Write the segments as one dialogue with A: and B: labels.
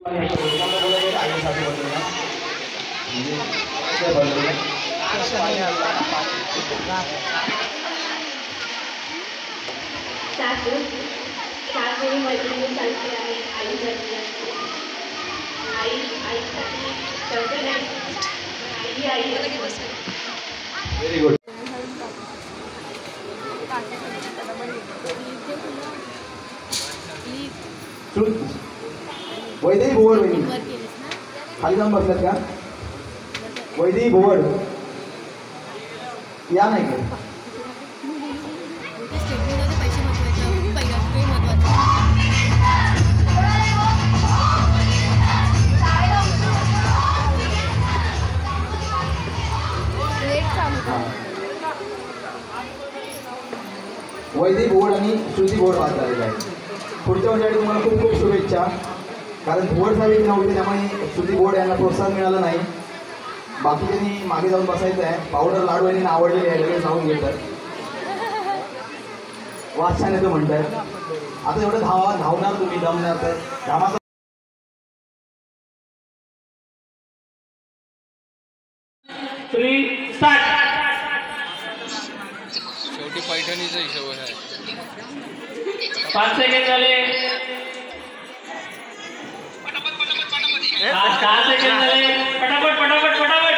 A: Very good. Vaidehi Bhuvad खाली जाऊन बसल्यात का? वैदेही भुवड या नाही का? वैदेही भुवड आणि श्रुती भुवड पास झालेला आहे. पुढच्या वर्षासाठी तुम्हाला खूप खूप शुभेच्छा. कारण भुवड साहेब नव्हते त्यामुळे श्रुती भुवड यांना प्रोत्साहन मिळालं नाही. बाकीच्यांनी मागे जाऊन बसायचं आहे. पावडर लाडू यांनी आवडलेले आहे, लगेच जाऊन घेतात. वास छान येतो म्हणतात. आता एवढं धावणार तुम्ही दमणार तर धामाचा
B: शेवटी पैठणीचा हिशोब आहे.
C: 5 सेकंड झाले. 6 सेकंड झाले. पटापट पटापट पटापट.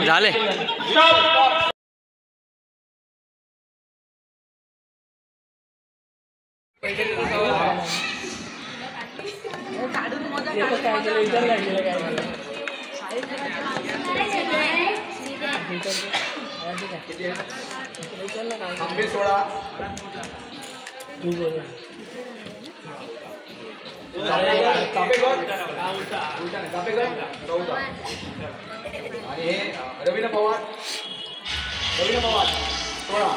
B: झाले.
C: स्टॉप.
A: आंबे सोडा आणि हे रवींद्र पवार सोडा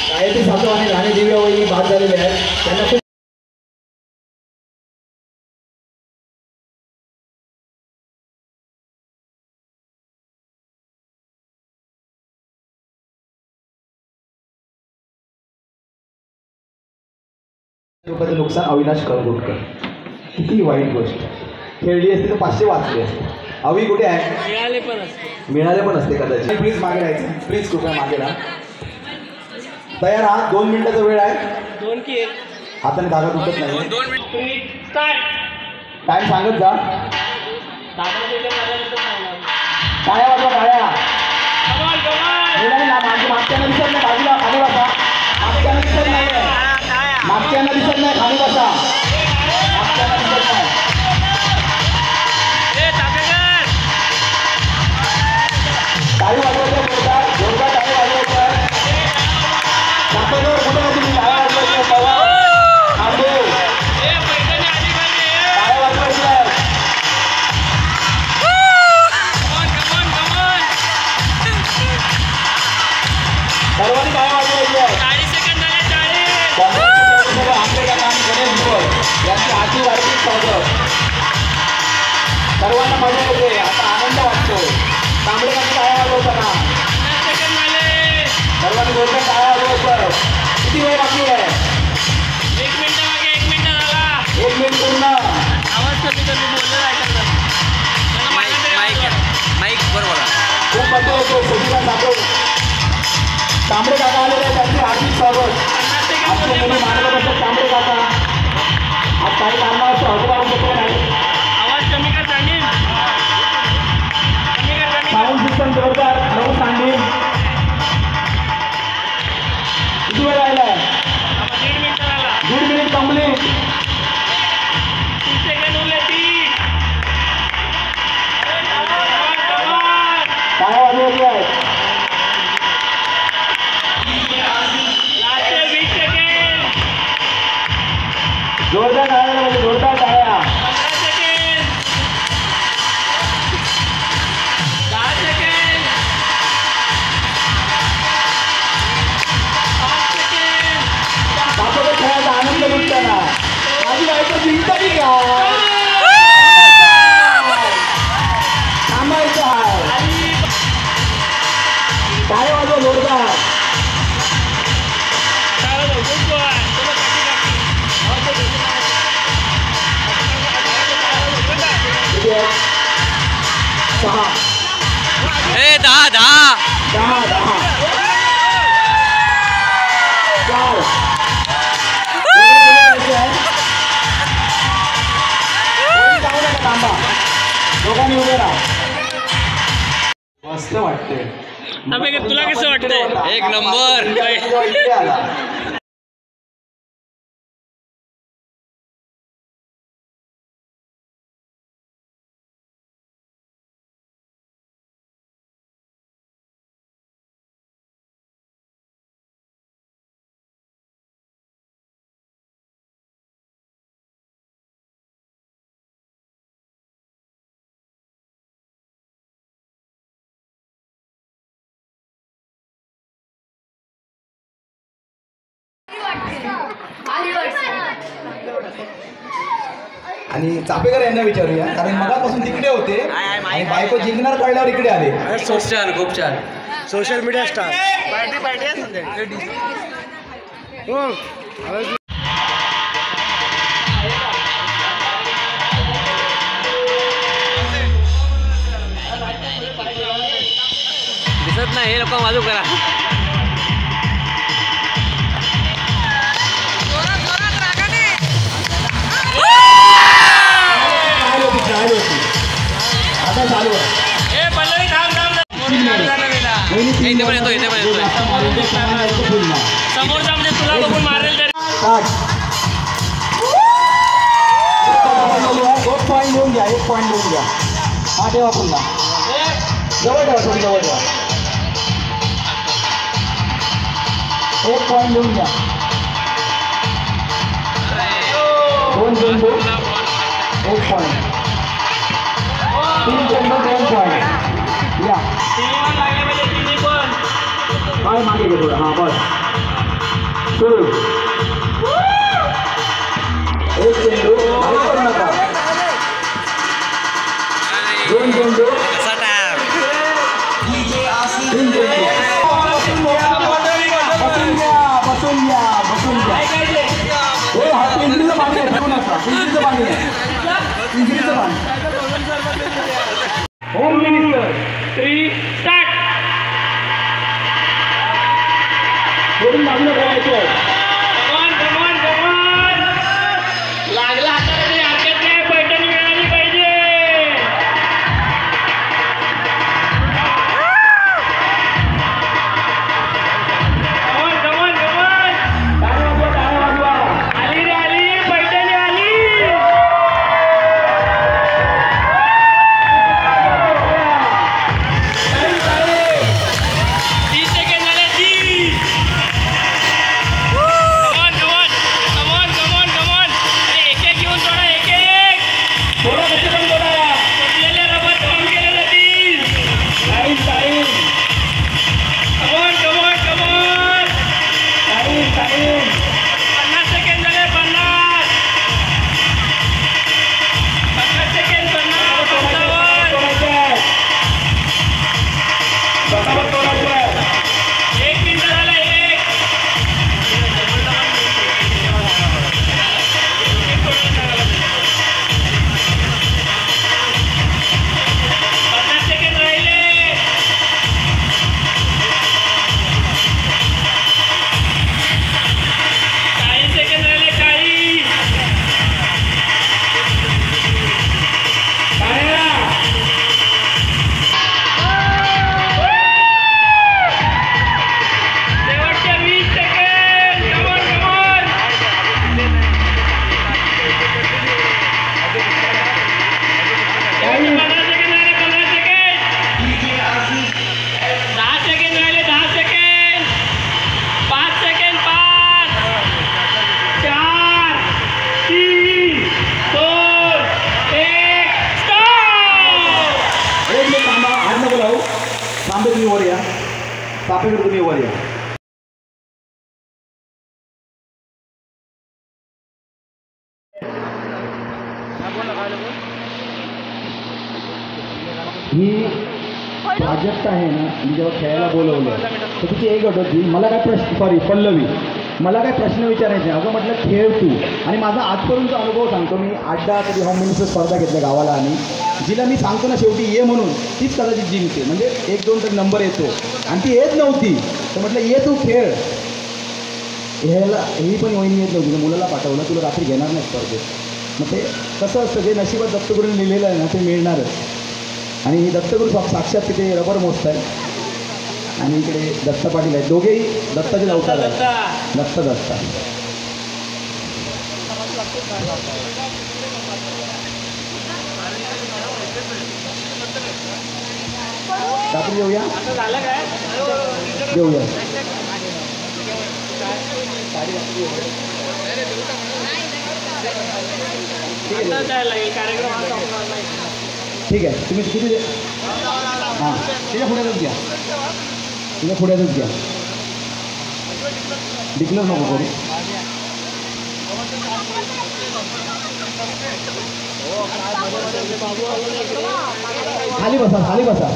A: गायत्री सातव आणि राणी दिव्यावही बाद झालेले आहेत. त्यांना खूप रुपयाचं नुकसान अविनाश करगुटकर. किती वाईट गोष्ट. खेळली असते तर 500 वाचले असते. अवी कुठे आहे? मिळाले पण असते कदाचित. प्लीज मागे राहायचं. प्लीज कृपया मागे राहा. तयार आहात? 2 मिनिटाचा वेळ आहे. हाताने धागा दुखत नाही.
B: 2 मिनिट.
A: टाइम सांगत जा. टाळ्या वाजवा टाळ्या. मागच्यांना दिसत नाही. बाजूला खाली बसा. मागच्यांना दिसत नाही. मागच्यांना दिसत नाही. खाली बसा. मागच्यांना दिसत नाही. टाळी वाजवायच्या जोरदार जोरदार टाळी वाजवायच्या. चापेकर कुठे आहे तुम्ही? टाळ्या वाजवायच्या. थांबे टाळ्या वाजवायच्या. सर्वांनी टाळ्या वाजवायच्या. यांची हाती वाढती स्वागत. सर्वांना मजा येते. आता आनंद वाटतो. तांबडेकांची टाळ्या वाजवताना सर्वांनी जोरदार टाळ्या वाजवायचं. किती वेळ बाकी आहे?
C: 1 मिनिट मागे 1 मिनिट झाला.
A: 1 मिनिट पूर्ण.
C: आवाज कमी कमी बोललं ऐकायला.
B: माईक बरोबर.
A: खूप मजा येते. सुधीरा जाधव तांबडे काका आलेले आहेत. त्यांचे हार्दिक स्वागत. आजचे मुली मार्गदर्शक तांबडे काका. आज काही कारणावरती हजर राहू शकले नाही.
C: आवाज कमी कर सांगेल. कमी कर.
A: साऊंड सिस्टम जोरदार. नऊ सांगेल. किती वेळ राहिला?
C: 1.5 मिनिट झाला.
A: 1.5 मिनिट कंप्लीट.
C: 30 सेकंड उरले. 30.
A: टाळ्या वाजवायच्या आहेत.
C: Last 20 second.
A: जोरदार टाळ्या वाजवायच्या. जोरदार 6
B: ए 10 10
A: 10 4 थांबा दोघांनी उभे राहा मस्त वाटते
C: तुला कसं वाटतंय
B: एक नंबर
A: इकडे आला आणि चापेकर यांना विचारूया कारण मगापासून तिकडे होते आणि बायको जिंकणार कळल्यावर इकडे आले
B: खूप छान खूप छान
D: सोशल मीडिया स्टार
B: दिसत नाही हे लोक बाजू करा
A: आता चालू आहे
C: ए पल्लवी थांब
B: इथे पण येतो
C: समोरचा म्हणजे तुला बघून मारेल तरी
A: एक पॉईंट देऊन घ्या हा ठेवा पुन्हा जवळ ठेवा थोडी जवळ ठेवा एक पॉईंट देऊन घ्या 2 चेंडू 1 पॉईंट 3 चेंडू 2 पॉईंट या काय मागे घे थोडं हां बस सुरू 1 चेंडू करू नका 2 चेंडू 3 चेंडू बसून घ्या हो हा पिंजरीचं पाणी आहे ठेवू नका पिंजरीचं पाणी आहे पिंजरीचं पाणी होम मिनिस्टर
C: 3 स्टार्ट
A: वरून बाजूला ठेवायचं
C: लागला हातामध्ये हरकत नाही पैठणी मिळाली पाहिजे आली रे आली पैठणी आली 30 सेकंड झाले 30
A: तुम्ही वर या चापेकर तुम्ही वर या ही प्राजक्ता आहे ना मी जेव्हा खेळायला बोलवलं तर तिची एक अट होती मला काय प्रश्न सॉरी पल्लवी मला काय प्रश्न विचारायचे अगं म्हटलं खेळ तू आणि माझा आजपर्यंतचा अनुभव सांगतो. मी 8-10 कधी होम मिनिस्टर स्पर्धा घेतल्या गावाला आणि जिला मी सांगतो ना शेवटी ये म्हणून तीच कदाचित जिंकते. म्हणजे 1-2 तरी नंबर येतो आणि ती येत नव्हती तर म्हटलं ये तू खेळ. ह्याला ही पण वहिनी येत नव्हती. मुलाला पाठवलं तुला रात्री घेणार नाही स्पर्धेत. मग ते कसं असतं जे नशिबात दत्तगुरूंनी लिहिलेलं आहे ना ते मिळणारच. आणि ही दत्तगुरू साक्षात तिथे रबर मोजत आहे आणि इकडे दत्त पाटील आहेत. दोघेही दत्ताचे अवतार आहेत. दत्ता रात्री येऊया घेऊया. ठीक आहे तुम्ही किती हां तिच्या पुढ्यातच घ्या. तिच्या पुढ्यातच घ्या. डिक्लेअर नको करू. खाली बसा खाली बसा.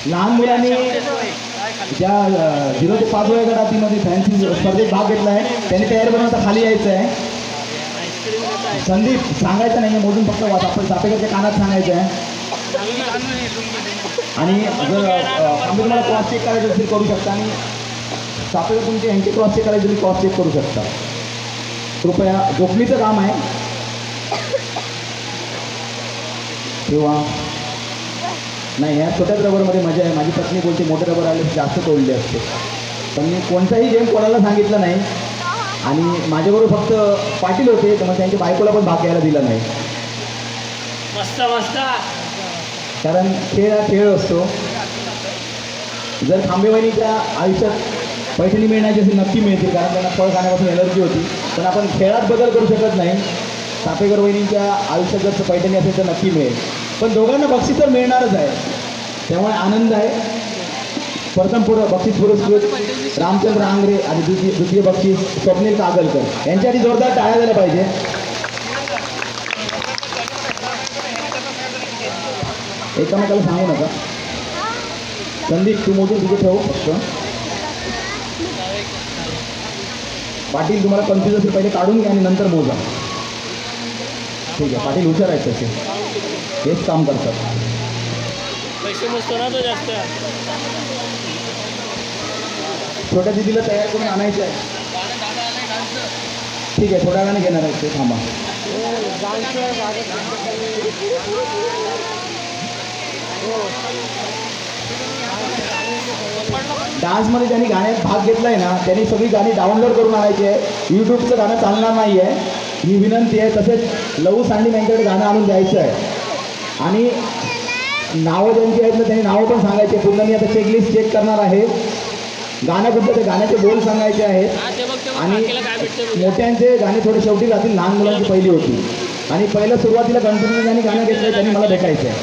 A: लहान मुलांनी ज्या 0 ते 5 वयोगटातील फॅन्सी स्पर्धेत भाग घेतला आहे त्यांनी तयारी करून आता खाली यायचं आहे. संदीप सांगायचं नाही मोजून फक्त वाच. आपण चापेकरच्या कानात सांगायचं आहे. आणि जर आम्ही तुम्हाला क्रॉस चेक करायचं असेल करू शकता आणि चापेकर तुमचे ह्यांचे क्रॉस चेक करायचे तुम्ही क्रॉस चेक करू शकता. कृपया जोखमीचं काम आहे किंवा नाही. ह्या छोट्याच रबरमध्ये मजा आहे. माझी पत्नी बोलते मोठे रबर आले जास्त तोडले असते. पण मी कोणताही गेम कोणाला सांगितलं नाही आणि माझ्याबरोबर फक्त पाटील होते तर मग त्यांच्या बायकोला पण भाग घ्यायला दिला नाही.
C: मस्त मस्त.
A: कारण खेळ हा खेळ असतो. जर खांबेवाणीच्या आयुष्यात पैठणी मिळण्याची असेल नक्की मिळते कारण त्यांना फळ खाण्यापासून एलर्जी होती. पण आपण खेळात बदल करू शकत नाही. चापेकर वहिनीच्या आयुष्यात जर पैठणी असेल तर नक्की मिळेल. पण दोघांना बक्षीस तर मिळणारच आहे त्यामुळे आनंद आहे. प्रथम बक्षीस पुरस्कृत रामचंद्र आंग्रे आणि द्वितीय बक्षीस स्वप्नील कागलकर यांच्यासाठी जोरदार टाळ्या द्यायला पाहिजे. एकामेकाला सांगू नका. संदीप तू मोजून तिथे ठेवू फक्त. पाटील तुम्हाला कन्फ्युज असेल पहिले काढून घ्या आणि नंतर मोजा. ठीक आहे पाटील हुशार आहेत तसे हेच काम करतात.
C: पैसे मस्त ना तो जास्त.
A: छोट्या दिदीला तयार करून आणायचं आहे. ठीक आहे थोड्या वेळाने घेणार आहे ते थांबा. डान्समध्ये ज्यांनी गाण्यात भाग घेतला आहे ना त्यांनी सगळी गाणी डाउनलोड करून आणायची आहे. यूट्यूबचं गाणं चालणार नाही आहे ही विनंती आहे. तसेच लहू सांडी यांच्याकडे गाणं आणून द्यायचं आहे आणि नावं ज्यांची आहेत ना त्यांनी नावं पण सांगायचे. पूर्ण मी आता चेकलिस्ट चेक करणार आहे. गाणं कुठलं ते गाण्याचे बोल सांगायचे आहेत आणि मोठ्यांचे गाणे थोडे शेवटी राहतील. लहान मुलांची पहिली होती आणि पहिलं सुरुवातीला गणपती ज्यांनी गाणं घेतलं त्यांनी मला भेटायचं आहे.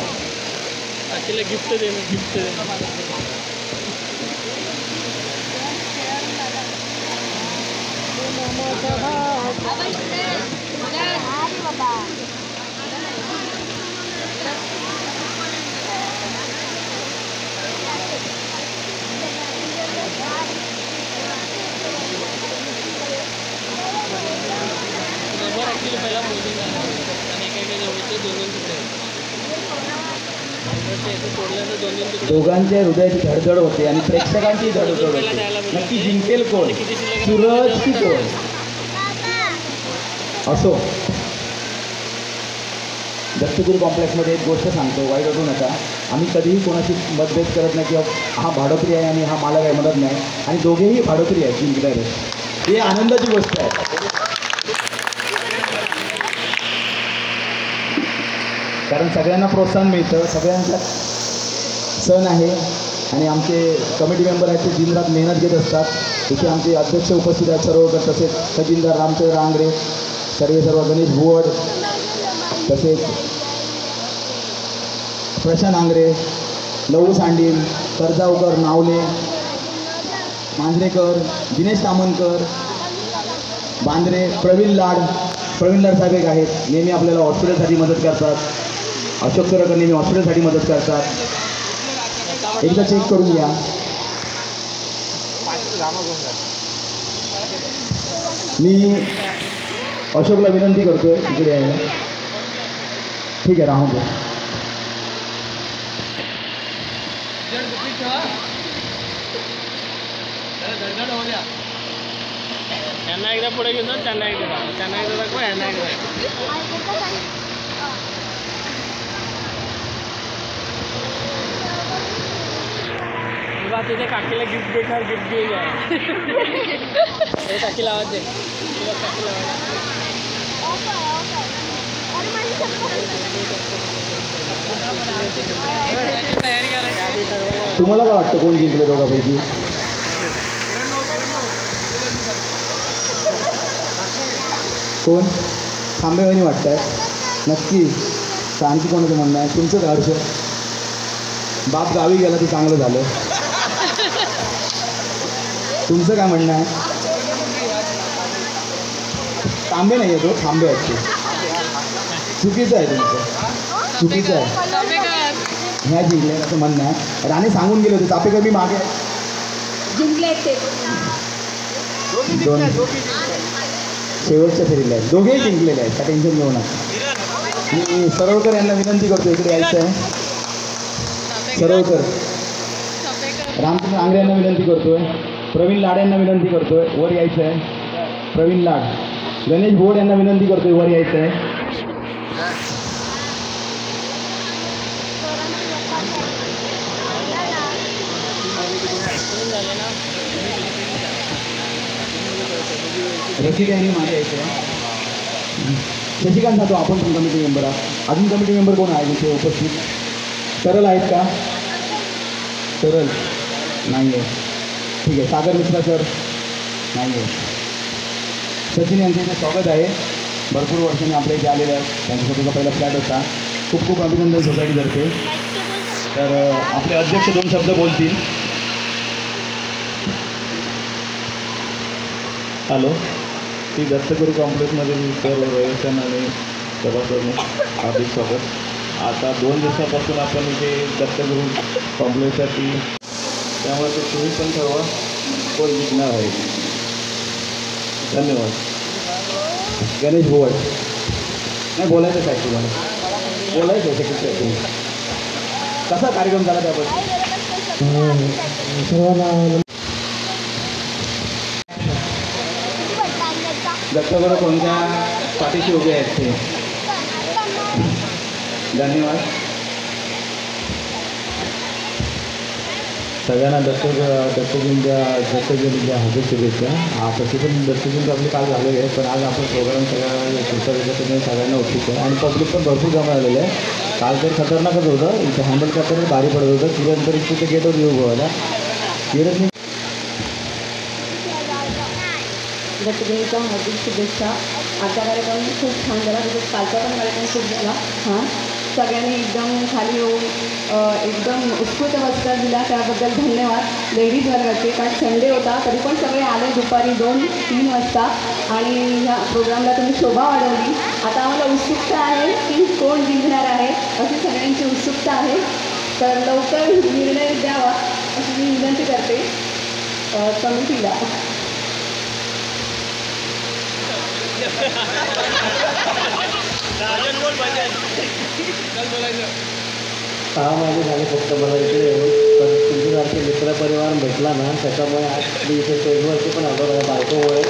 C: गिफ्ट दे गिफ्ट दे. पहिला मोदी आणि एका जवळचे 2-2 तुकडे
A: दोघांच्या हृदयाची धडधड होते आणि प्रेक्षकांची धडधड होते. नक्की जिंकेल कोण सूरज की कोण असो. दत्तगिरी कॉम्प्लेक्समध्ये एक गोष्ट सांगतो वाईट वाटू नका. आम्ही कधीही कोणाशी मतभेद करत नाही किंवा हा भाडोत्री आहे आणि हा मालक आहे म्हणत नाही आणि दोघेही भाडोत्री आहेत जिंकणारे. ही आनंदाची गोष्ट आहे. कारण सगळ्यांना प्रोत्साहन मिळतं. सगळ्यांचा सण आहे आणि आमचे कमिटी मेंबर आहेत ते दिनरात मेहनत घेत असतात. इथे आमचे अध्यक्ष उपस्थित आहेत सर्व तसेच खजिनदार रामचंद्र आंग्रे सर्व गणेश भुवड तसेच प्रशांत आंग्रे लहू सांडील कर्जावकर नावले मांजरेकर दिनेश तामनकर बांद्रे प्रवीण लाड साहेब एक आहेत नेहमी आपल्याला हॉस्पिटलसाठी मदत करतात. अशोक सरकर नेहमी हॉस्पिटलसाठी मदत करतात. एकदा चेक करून घ्या. मी अशोकला विनंती करतोय इकडे यायला. ठीक आहे, राहू दे.
C: त्यांना एकदा पुढे घेऊन जा, त्यांना एकदा दाखव, त्यांना एकदा दाखव, यांना एकदा दाखव. तुला तिथे काकीला गिफ्ट देणार, गिफ्ट घेऊन जा. हे काकीला आवाज दे, तुला काकीला तयारी करायची.
A: तुम्हाला काय वाटतं कोण जिंकलं दोघांपैकी? कोण? थांबेवानी वाटत आहे नक्की. तर आणखी कोणाचं म्हणणं आहे? तुमचं काय हर्ष? बाप गावी गेला ते चांगलं झालं. तुमचं काय म्हणणं आहे? तांबे नाही येतो, थांबे आहेत ते. चुकीचं आहे तुमचं, चुकीचं आहे. ह्या जिंकले असं म्हणणं आहे. राणे सांगून गेले होते चापेकर मी मागे
D: जिंकले ते
A: दोन शेवटच्या फेरीला आहेत, दोघेही जिंकलेले आहेत, त्या टेन्शन घेऊ नका. मी सरवकर यांना विनंती करतो इकडे यायचं आहे. सरवकर, रामचंद्र आंग्रे यांना विनंती करतोय. प्रवीण लाड यांना विनंती करतोय वर यायचं आहे. प्रवीण लाड. गणेश भोड यांना विनंती करतोय वर यायचं आहे. रसिक यांनी मागे यायचं आहे. शशिकांत जातो, आपण पण कमिटी मेंबर आहात. अजून कमिटी मेंबर कोण आहे इथे उपस्थित? तरल आहेत का? तरल नाही आहे. ठीक आहे. सागर मिश्रा सर नाही आहे. सचिन यांचं इथे स्वागत आहे. भरपूर वर्षांनी आपल्या इथे आलेले आहेत. त्यांच्यासाठी पहिला फ्लॅट होता. खूप खूप अभिनंदन सोसायटीतर्फे. तर आपले अध्यक्ष दोन शब्द बोलतील.
E: हॅलो, ती दत्तगुरू कॉम्प्लेक्समधील सर्व रहिवाशांना आणि सभासदांनी हार्दिक स्वागत. आता 2 दिवसापासून आपण इथे दत्तगुरू कॉम्प्लेक्ससाठी, त्यामुळे ते तुम्ही पण ठरवा कोण जिंकणार आहे. धन्यवाद.
A: गणेश भोवड. नाही बोलायचं काय तुम्हाला? बोलायचं आहे सेक्रेटरी. कसा कार्यक्रम झाला त्याबद्दल? सर्वांना दत्तगुरू कोणत्या पाठीशी उभे आहेत ते. धन्यवाद.
E: सगळ्यांना दत्तजयंतीच्या हार्दिक शुभेच्छा. तशी पण दत्तजयंती आपली काल झालेली आहे, पण आज आपण प्रोग्राम सगळ्या पुस्तकाच्या सगळ्यांना उत्सुक आहे आणि पब्लिक पण भरपूर जमा झालेलं आहे. काल तर खतरनाकच होतं. इथे हँडल करताना भारी पडत होतं. किरण तरी तिथे गेटवर येऊ गोवायला. किरण
D: दत्तजयंतीच्या हार्दिक शुभेच्छा. आजचा कार्यक्रम खूप छान झाला, तसंच कालचा पण कार्यक्रम खूप झाला छान. सगळ्यांनी एकदम खाली येऊन एकदम उत्स्फूर्त प्रतिसाद दिला, त्याबद्दल धन्यवाद लेडीज वर्गाचे. कारण संडे होता तरी पण सगळे आले दुपारी 2-3 वाजता आणि ह्या प्रोग्रामला तुम्ही शोभा वाढवली. आता आम्हाला उत्सुकता आहे की कोण जिंकणार आहे, अशी सगळ्यांची उत्सुकता आहे. तर लवकर निर्णय द्यावा अशी मी विनंती करते कमिटीला.
E: सहा महिने झाले फक्त मला इकडे येऊन, पण तुमच्यासारखे मित्रपरिवार भेटला ना, त्याच्यामुळे आज मी इथे स्टेजवरती पण आलो माझ्या बायकोमुळे.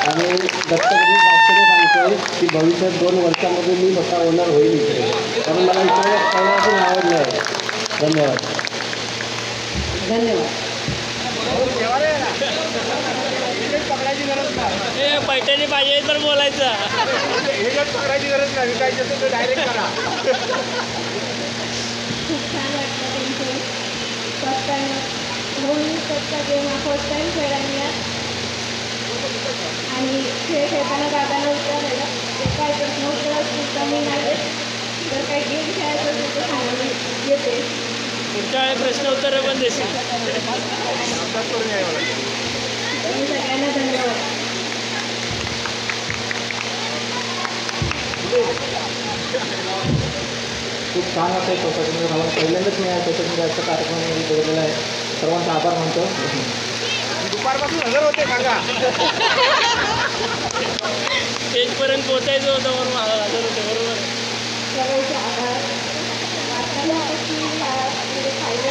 E: आणि दत्तगुरू साक्षीने सांगतोय की भविष्यात 2 वर्षामध्ये मी स्वतः ओनर होईल इकडे, कारण मला इकडे पहिल्यापासून आवडलं आहे. धन्यवाद.
D: धन्यवाद.
C: पैठणी पाहिजे तर बोलायचं.
D: खूप छान वाटलं त्यांचं. फर्स्ट टाईम म्हणून फर्स्ट गेम हा फर्स्ट टाईम खेळायला आणि खेळ खेळताना दादाला विचारायला ते काय प्रश्न उत्तर असतील तर मी नाही जर काही गेम खेळायचं असेल तर सांगायला येते.
C: पुढच्या वेळी प्रश्न उत्तर पण देशील.
D: तुम्ही सगळ्यांना धन्यवाद.
E: खूप छान वाटतं आहे सोसायटीमध्ये. मला पहिल्यांदाच मी या सोसायटीमध्ये आजचा कार्यक्रम बघितलेला आहे. सर्वांचा आभार मानतो.
A: दुपारपासून हजर होते सांगा.
C: स्टेजपर्यंत पोचायचं होतं म्हणून हजर होते. बरोबर.
D: सगळ्यांचे आभार. आत्तापासून म्हणजे फायनल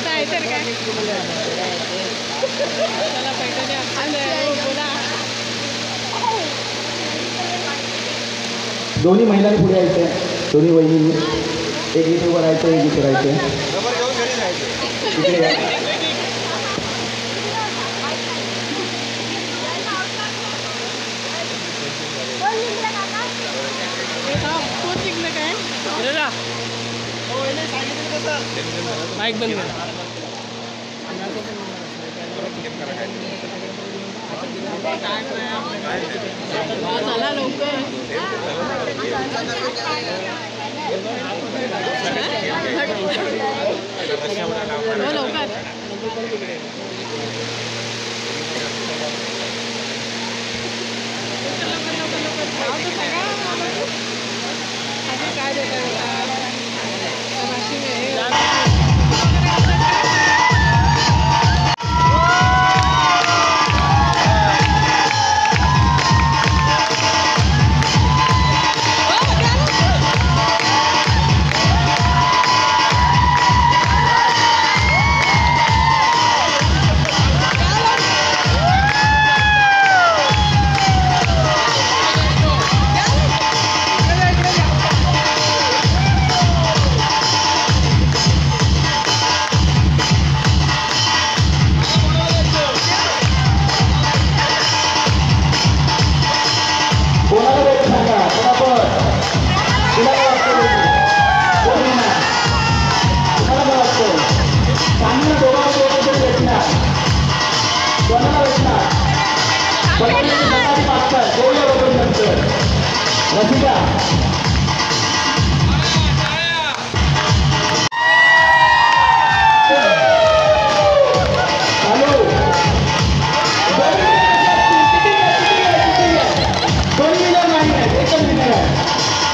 C: काय तर काय बोला.
A: दोन्ही महिलांनी पुढे यायचे. दोन्ही वहिनी एक इथे उभं राहायचं, एक इथे राहायचं. इकडे या.
C: माईक बंद कर. चला लवकर. लवकर. काय देतात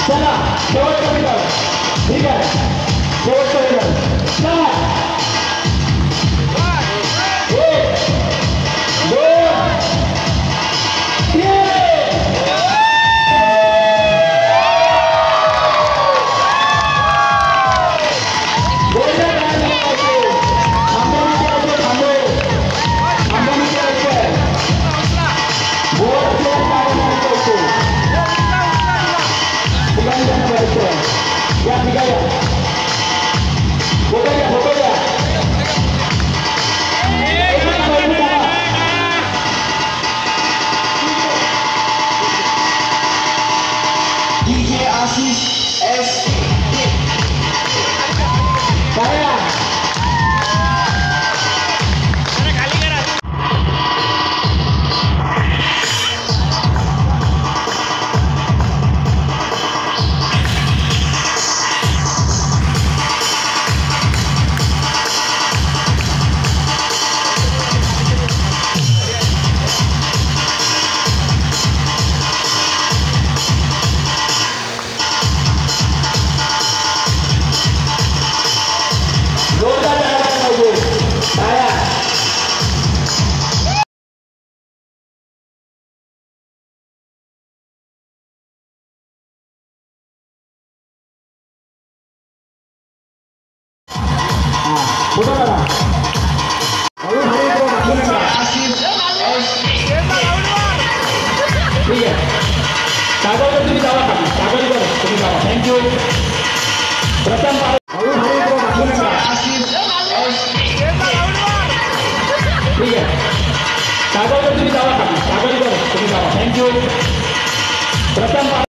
C: चला शेवटचा विचार. ठीक आहे, शेवटचा विचार. सागर तुम्ही जावा खाली. सागर तुम्ही जावा. थँक्यू. प्रथम ठीक आहे. सागर तुम्ही जावा खाली. सागर तुम्ही जावा. थँक्यू. प्रथम